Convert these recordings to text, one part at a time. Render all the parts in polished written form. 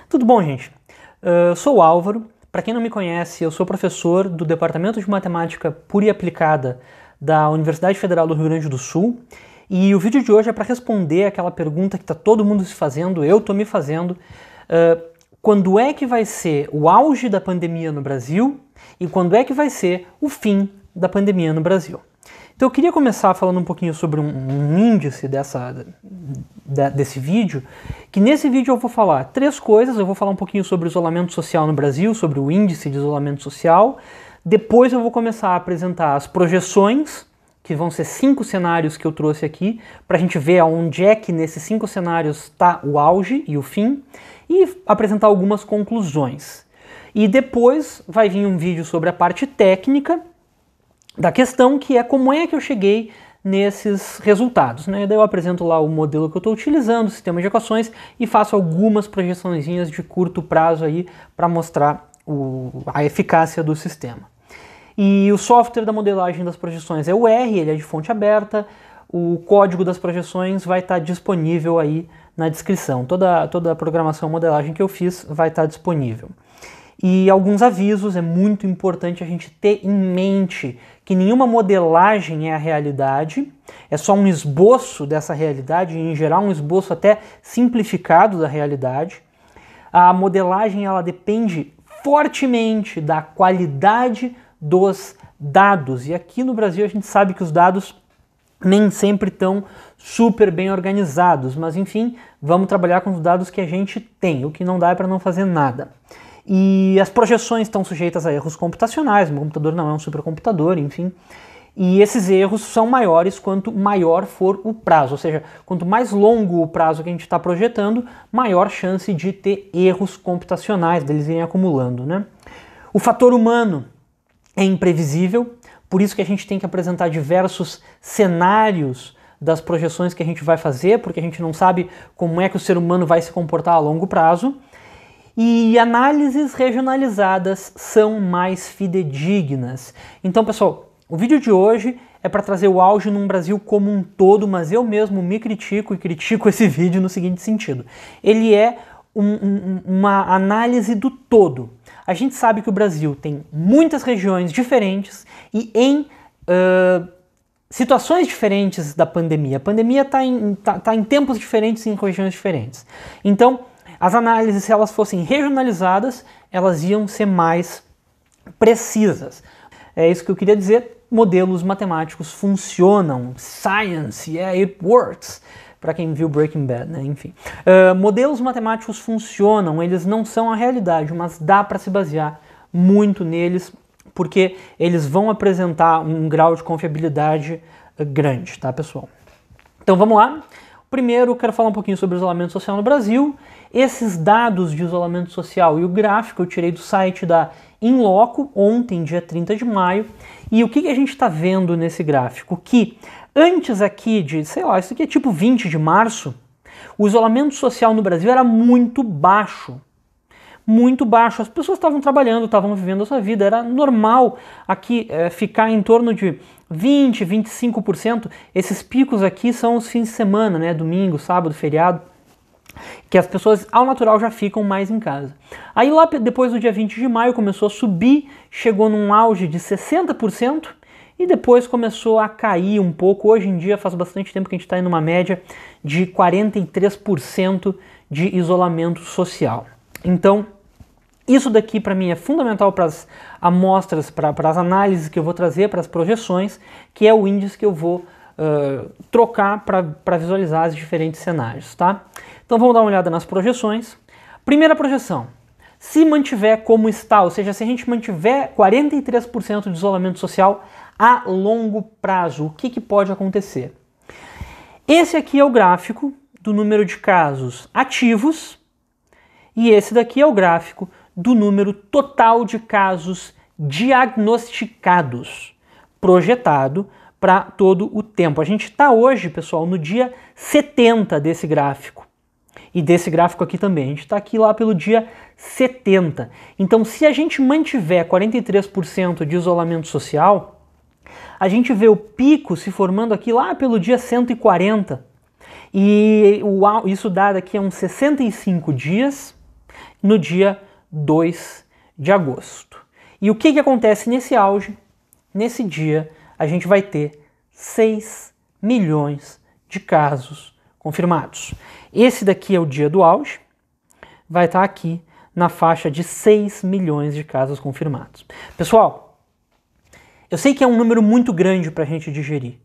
Tudo bom, gente? Eu sou o Álvaro. Para quem não me conhece, eu sou professor do Departamento de Matemática Pura e Aplicada da Universidade Federal do Rio Grande do Sul. E o vídeo de hoje é para responder aquela pergunta que está todo mundo se fazendo, eu estou me fazendo. Quando é que vai ser o auge da pandemia no Brasil e quando é que vai ser o fim da pandemia no Brasil? Então eu queria começar falando um pouquinho sobre um índice desse vídeo, que nesse vídeo eu vou falar três coisas. Eu vou falar um pouquinho sobre o isolamento social no Brasil, sobre o índice de isolamento social. Depois eu vou começar a apresentar as projeções, que vão ser 5 cenários que eu trouxe aqui, para a gente ver aonde é que nesses 5 cenários está o auge e o fim, e apresentar algumas conclusões. E depois vai vir um vídeo sobre a parte técnica da questão, que é como é que eu cheguei nesses resultados, né? Daí eu apresento lá o modelo que eu estou utilizando, o sistema de equações, e faço algumas projeçõezinhas de curto prazo aí para mostrar a eficácia do sistema. E o software da modelagem das projeções é o R, ele é de fonte aberta. O código das projeções vai estar disponível aí na descrição. Toda a programação, modelagem que eu fiz vai estar disponível. E alguns avisos: é muito importante a gente ter em mente que nenhuma modelagem é a realidade, é só um esboço dessa realidade, em geral um esboço até simplificado da realidade. A modelagem ela depende fortemente da qualidade dos dados, e aqui no Brasil a gente sabe que os dados nem sempre estão super bem organizados, mas enfim, vamos trabalhar com os dados que a gente tem, o que não dá é para não fazer nada. E as projeções estão sujeitas a erros computacionais, o computador não é um supercomputador, enfim. E esses erros são maiores quanto maior for o prazo, ou seja, quanto mais longo o prazo que a gente está projetando, maior chance de ter erros computacionais, deles irem acumulando, né? O fator humano é imprevisível, por isso que a gente tem que apresentar diversos cenários das projeções que a gente vai fazer, porque a gente não sabe como é que o ser humano vai se comportar a longo prazo. E análises regionalizadas são mais fidedignas. Então, pessoal, o vídeo de hoje é para trazer o auge num Brasil como um todo, mas eu mesmo me critico e critico esse vídeo no seguinte sentido. Ele é uma análise do todo. A gente sabe que o Brasil tem muitas regiões diferentes e em situações diferentes da pandemia. A pandemia está em tempos diferentes e em regiões diferentes. Então, as análises, se elas fossem regionalizadas, elas iam ser mais precisas. É isso que eu queria dizer. Modelos matemáticos funcionam. Science, yeah, it works. Para quem viu Breaking Bad, né? Enfim. Modelos matemáticos funcionam, eles não são a realidade, mas dá para se basear muito neles, porque eles vão apresentar um grau de confiabilidade grande, tá, pessoal? Então vamos lá. Primeiro, eu quero falar um pouquinho sobre o isolamento social no Brasil. Esses dados de isolamento social e o gráfico eu tirei do site da Inloco, ontem, dia 30 de maio. E o que a gente está vendo nesse gráfico? Que antes aqui de, sei lá, isso aqui é tipo 20 de março, o isolamento social no Brasil era muito baixo. Muito baixo. As pessoas estavam trabalhando, estavam vivendo a sua vida. Era normal aqui ficar em torno de 20%, 25%. Esses picos aqui são os fins de semana, né? Domingo, sábado, feriado, que as pessoas ao natural já ficam mais em casa. Aí lá depois do dia 20 de maio começou a subir, chegou num auge de 60% e depois começou a cair um pouco. Hoje em dia faz bastante tempo que a gente está em uma média de 43% de isolamento social. Então, isso daqui para mim é fundamental para as amostras, para as análises que eu vou trazer, para as projeções, que é o índice que eu vou trocar para visualizar os diferentes cenários, tá? Então vamos dar uma olhada nas projeções. Primeira projeção: se mantiver como está, ou seja, se a gente mantiver 43% de isolamento social a longo prazo, o que pode acontecer? Esse aqui é o gráfico do número de casos ativos e esse daqui é o gráfico do número total de casos diagnosticados, projetado para todo o tempo. A gente está hoje, pessoal, no dia 70 desse gráfico. E desse gráfico aqui também. A gente está aqui lá pelo dia 70. Então, se a gente mantiver 43% de isolamento social, a gente vê o pico se formando aqui lá pelo dia 140. E isso dá daqui a uns 65 dias. no dia 2 de agosto. E o que acontece nesse auge? Nesse dia, a gente vai ter 6 milhões de casos confirmados. Esse daqui é o dia do auge, vai estar aqui na faixa de 6 milhões de casos confirmados. Pessoal, eu sei que é um número muito grande para a gente digerir.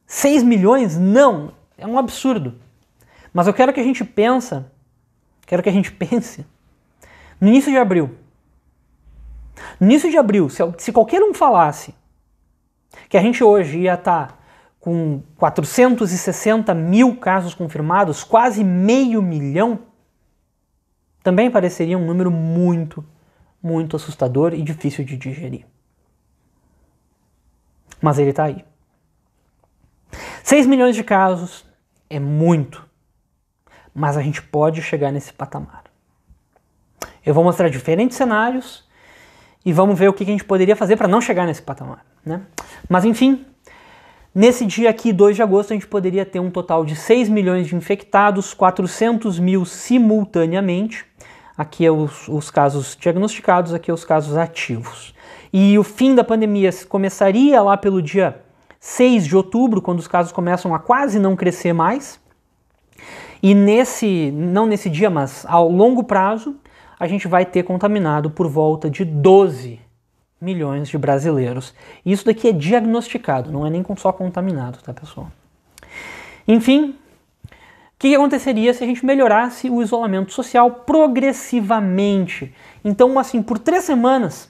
6 milhões? Não! É um absurdo. Mas eu quero que a gente pense no início de abril. No início de abril, se qualquer um falasse que a gente hoje ia estar com 460 mil casos confirmados, quase meio milhão, também pareceria um número muito, muito assustador e difícil de digerir. Mas ele está aí. 6 milhões de casos é muito, mas a gente pode chegar nesse patamar. Eu vou mostrar diferentes cenários e vamos ver o que a gente poderia fazer para não chegar nesse patamar, né? Mas enfim, nesse dia aqui, 2 de agosto, a gente poderia ter um total de 6 milhões de infectados, 400 mil simultaneamente. Aqui é os casos diagnosticados, aqui é os casos ativos. E o fim da pandemia começaria lá pelo dia 6 de outubro, quando os casos começam a quase não crescer mais. E não nesse dia, mas ao longo prazo, a gente vai ter contaminado por volta de 12 milhões de brasileiros. E isso daqui é diagnosticado, não é nem só contaminado, tá, pessoal? Enfim, o que aconteceria se a gente melhorasse o isolamento social progressivamente? Então, assim, por 3 semanas,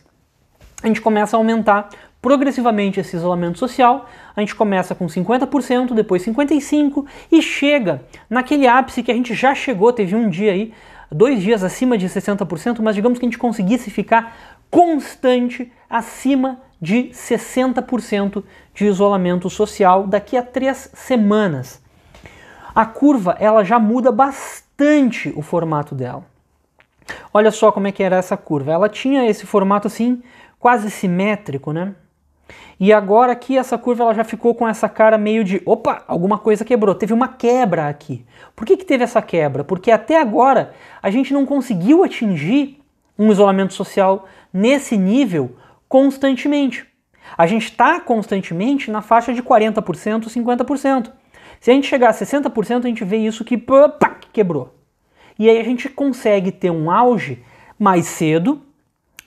a gente começa a aumentar progressivamente esse isolamento social. A gente começa com 50%, depois 55% e chega naquele ápice que a gente já chegou, teve um dia aí, 2 dias acima de 60%, mas digamos que a gente conseguisse ficar constante acima de 60% de isolamento social daqui a 3 semanas. A curva, ela já muda bastante o formato dela. Olha só como é que era essa curva. Ela tinha esse formato assim, quase simétrico, né? E agora aqui essa curva ela já ficou com essa cara meio de, opa, alguma coisa quebrou, teve uma quebra aqui. Por que teve essa quebra? Porque até agora a gente não conseguiu atingir um isolamento social nesse nível constantemente. A gente está constantemente na faixa de 40%, 50%. Se a gente chegar a 60%, a gente vê isso que quebrou. E aí a gente consegue ter um auge mais cedo,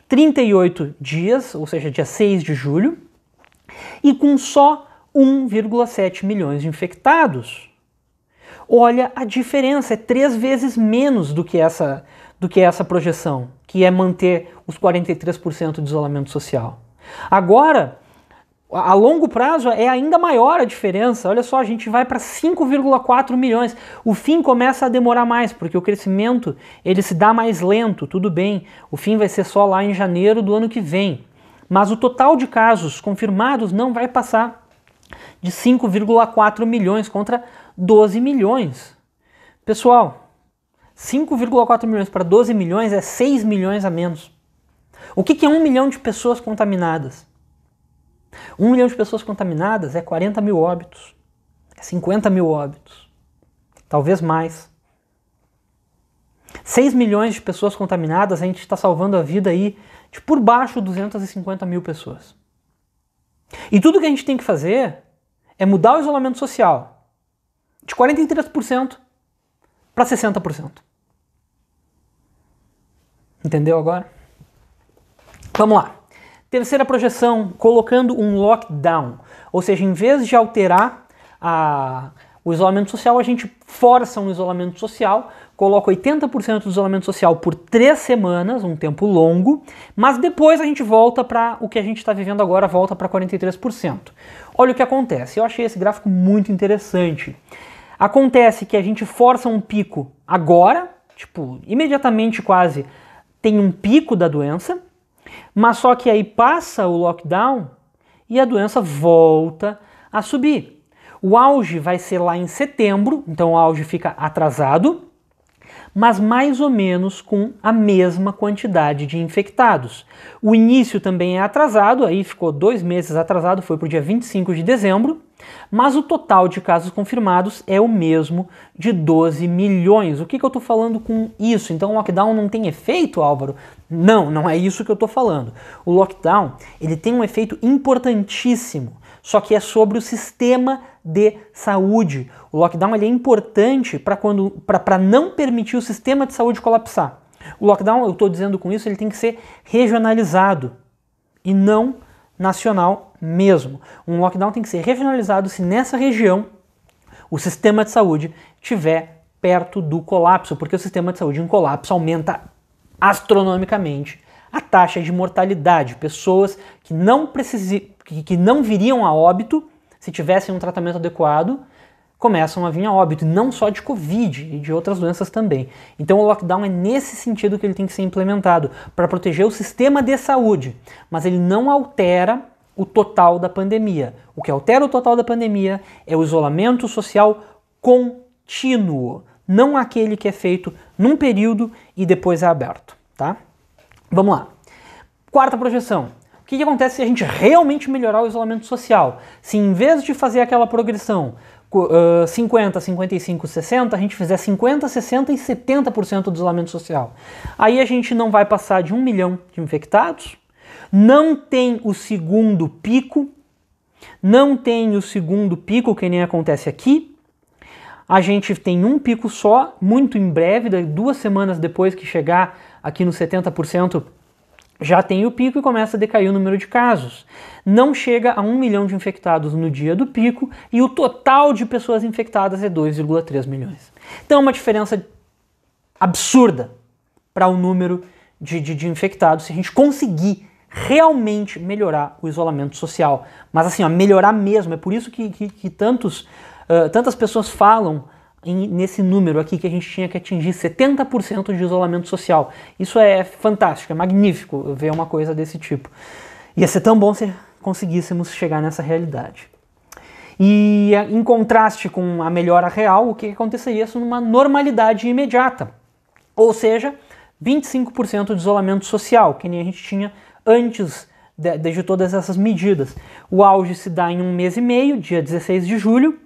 38 dias, ou seja, dia 6 de julho, e com só 1,7 milhões de infectados. Olha a diferença, é 3 vezes menos do que essa projeção, que é manter os 43% de isolamento social. Agora, a longo prazo é ainda maior a diferença. Olha só, a gente vai para 5,4 milhões. O fim começa a demorar mais, porque o crescimento ele se dá mais lento, tudo bem. O fim vai ser só lá em janeiro do ano que vem. Mas o total de casos confirmados não vai passar de 5,4 milhões contra 12 milhões. Pessoal, 5,4 milhões para 12 milhões é 6 milhões a menos. O que é 1 milhão de pessoas contaminadas? 1 milhão de pessoas contaminadas é 40 mil óbitos, é 50 mil óbitos, talvez mais. 6 milhões de pessoas contaminadas, a gente está salvando a vida aí de por baixo 250 mil pessoas. E tudo que a gente tem que fazer é mudar o isolamento social de 43% para 60%. Entendeu agora? Vamos lá. Terceira projeção, colocando um lockdown. Ou seja, em vez de alterar o isolamento social, a gente força um isolamento social, coloca 80% do isolamento social por 3 semanas, um tempo longo, mas depois a gente volta para o que a gente está vivendo agora, volta para 43%. Olha o que acontece. Eu achei esse gráfico muito interessante. Acontece que a gente força um pico agora, tipo, imediatamente quase tem um pico da doença, mas só que aí passa o lockdown e a doença volta a subir. O auge vai ser lá em setembro, então o auge fica atrasado, mas mais ou menos com a mesma quantidade de infectados. O início também é atrasado, aí ficou 2 meses atrasado, foi para o dia 25 de dezembro, Mas o total de casos confirmados é o mesmo de 12 milhões. O que eu estou falando com isso? Então o lockdown não tem efeito, Álvaro? Não, não é isso que eu estou falando. O lockdown ele tem um efeito importantíssimo, só que é sobre o sistema de saúde. O lockdown ele é importante para não permitir o sistema de saúde colapsar. O lockdown, eu estou dizendo com isso, ele tem que ser regionalizado e não nacional mesmo. Um lockdown tem que ser regionalizado se nessa região o sistema de saúde estiver perto do colapso, porque o sistema de saúde em colapso aumenta astronomicamente a taxa de mortalidade. Pessoas que não viriam a óbito se tivessem um tratamento adequado começam a vir a óbito, não só de Covid e de outras doenças também. Então o lockdown é nesse sentido que ele tem que ser implementado, para proteger o sistema de saúde, mas ele não altera o total da pandemia. O que altera o total da pandemia é o isolamento social contínuo, não aquele que é feito num período e depois é aberto, tá? Vamos lá. Quarta projeção. O que acontece se a gente realmente melhorar o isolamento social? Se em vez de fazer aquela progressão 50, 55, 60, a gente fizer 50, 60 e 70% do isolamento social. Aí a gente não vai passar de 1 milhão de infectados, não tem o segundo pico, que nem acontece aqui. A gente tem um pico só, muito em breve, 2 semanas depois que chegar aqui nos 70%, já tem o pico e começa a decair o número de casos. Não chega a 1 milhão de infectados no dia do pico e o total de pessoas infectadas é 2,3 milhões. Então é uma diferença absurda para o número de infectados se a gente conseguir realmente melhorar o isolamento social. Mas assim, ó, melhorar mesmo. É por isso que tantas pessoas falam nesse número aqui que a gente tinha que atingir 70% de isolamento social. Isso é fantástico, é magnífico ver uma coisa desse tipo. Ia ser tão bom se conseguíssemos chegar nessa realidade. E em contraste com a melhora real, o que aconteceria numa normalidade imediata? Ou seja, 25% de isolamento social, que nem a gente tinha antes de todas essas medidas. O auge se dá em 1 mês e meio, dia 16 de julho,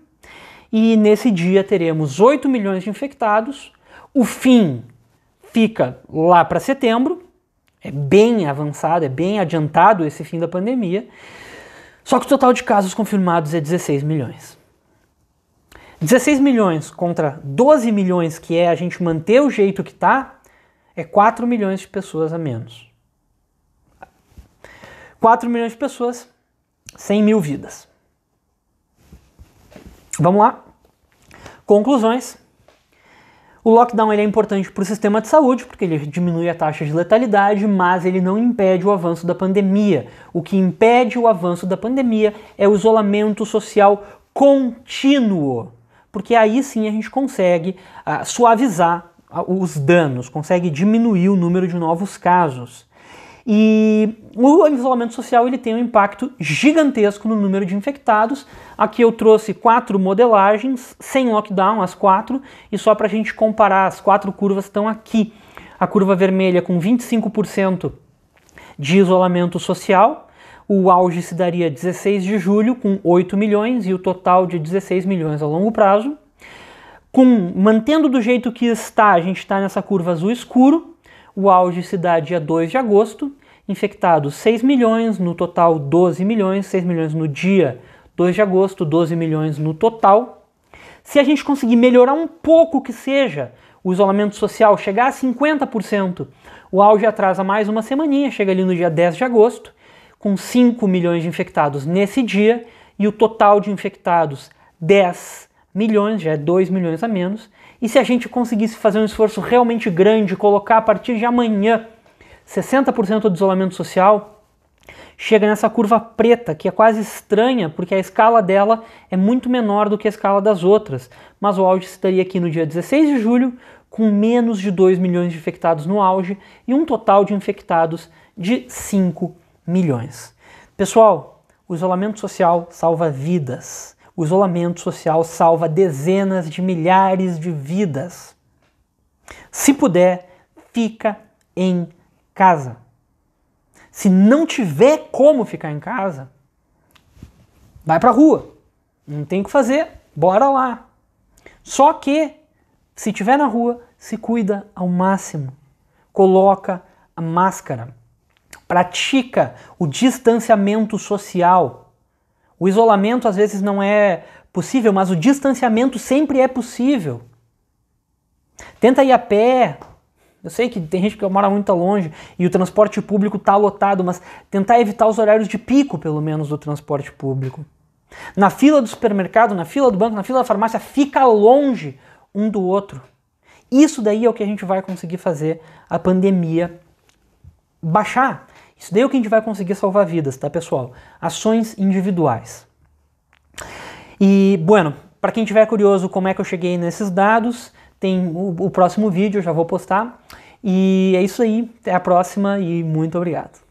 e nesse dia teremos 8 milhões de infectados. O fim fica lá para setembro, é bem avançado, é bem adiantado esse fim da pandemia, só que o total de casos confirmados é 16 milhões. 16 milhões contra 12 milhões, que é a gente manter o jeito que está, é 4 milhões de pessoas a menos. 4 milhões de pessoas, 100 mil vidas. Vamos lá. Conclusões. O lockdown ele é importante para o sistema de saúde, porque ele diminui a taxa de letalidade, mas ele não impede o avanço da pandemia. O que impede o avanço da pandemia é o isolamento social contínuo, porque aí sim a gente consegue suavizar os danos, consegue diminuir o número de novos casos. E o isolamento social ele tem um impacto gigantesco no número de infectados. Aqui eu trouxe 4 modelagens, sem lockdown, as 4, e só para a gente comparar, as 4 curvas estão aqui. A curva vermelha com 25% de isolamento social, o auge se daria 16 de julho com 8 milhões e o total de 16 milhões a longo prazo. Mantendo do jeito que está, a gente está nessa curva azul escuro. O auge se dá dia 2 de agosto, infectados 6 milhões, no total 12 milhões, 6 milhões no dia 2 de agosto, 12 milhões no total. Se a gente conseguir melhorar um pouco que seja o isolamento social, chegar a 50%, o auge atrasa mais uma semaninha, chega ali no dia 10 de agosto, com 5 milhões de infectados nesse dia, e o total de infectados 10 milhões, já é 2 milhões a menos. E se a gente conseguisse fazer um esforço realmente grande, colocar a partir de amanhã 60% do isolamento social, chega nessa curva preta, que é quase estranha, porque a escala dela é muito menor do que a escala das outras. Mas o auge estaria aqui no dia 16 de julho, com menos de 2 milhões de infectados no auge e um total de infectados de 5 milhões. Pessoal, o isolamento social salva vidas. O isolamento social salva dezenas de milhares de vidas. Se puder, fica em casa. Se não tiver como ficar em casa, vai pra rua. Não tem o que fazer, bora lá. Só que, se estiver na rua, se cuida ao máximo. Coloca a máscara. Pratica o distanciamento social. O isolamento às vezes não é possível, mas o distanciamento sempre é possível. Tenta ir a pé. Eu sei que tem gente que mora muito longe e o transporte público está lotado, mas tentar evitar os horários de pico, pelo menos, do transporte público. Na fila do supermercado, na fila do banco, na fila da farmácia, fica longe um do outro. Isso daí é o que a gente vai conseguir fazer a pandemia baixar. Isso daí é o que a gente vai conseguir salvar vidas, tá, pessoal? Ações individuais. E, bueno, para quem tiver curioso como é que eu cheguei nesses dados, tem o próximo vídeo, eu já vou postar. E é isso aí, até a próxima e muito obrigado.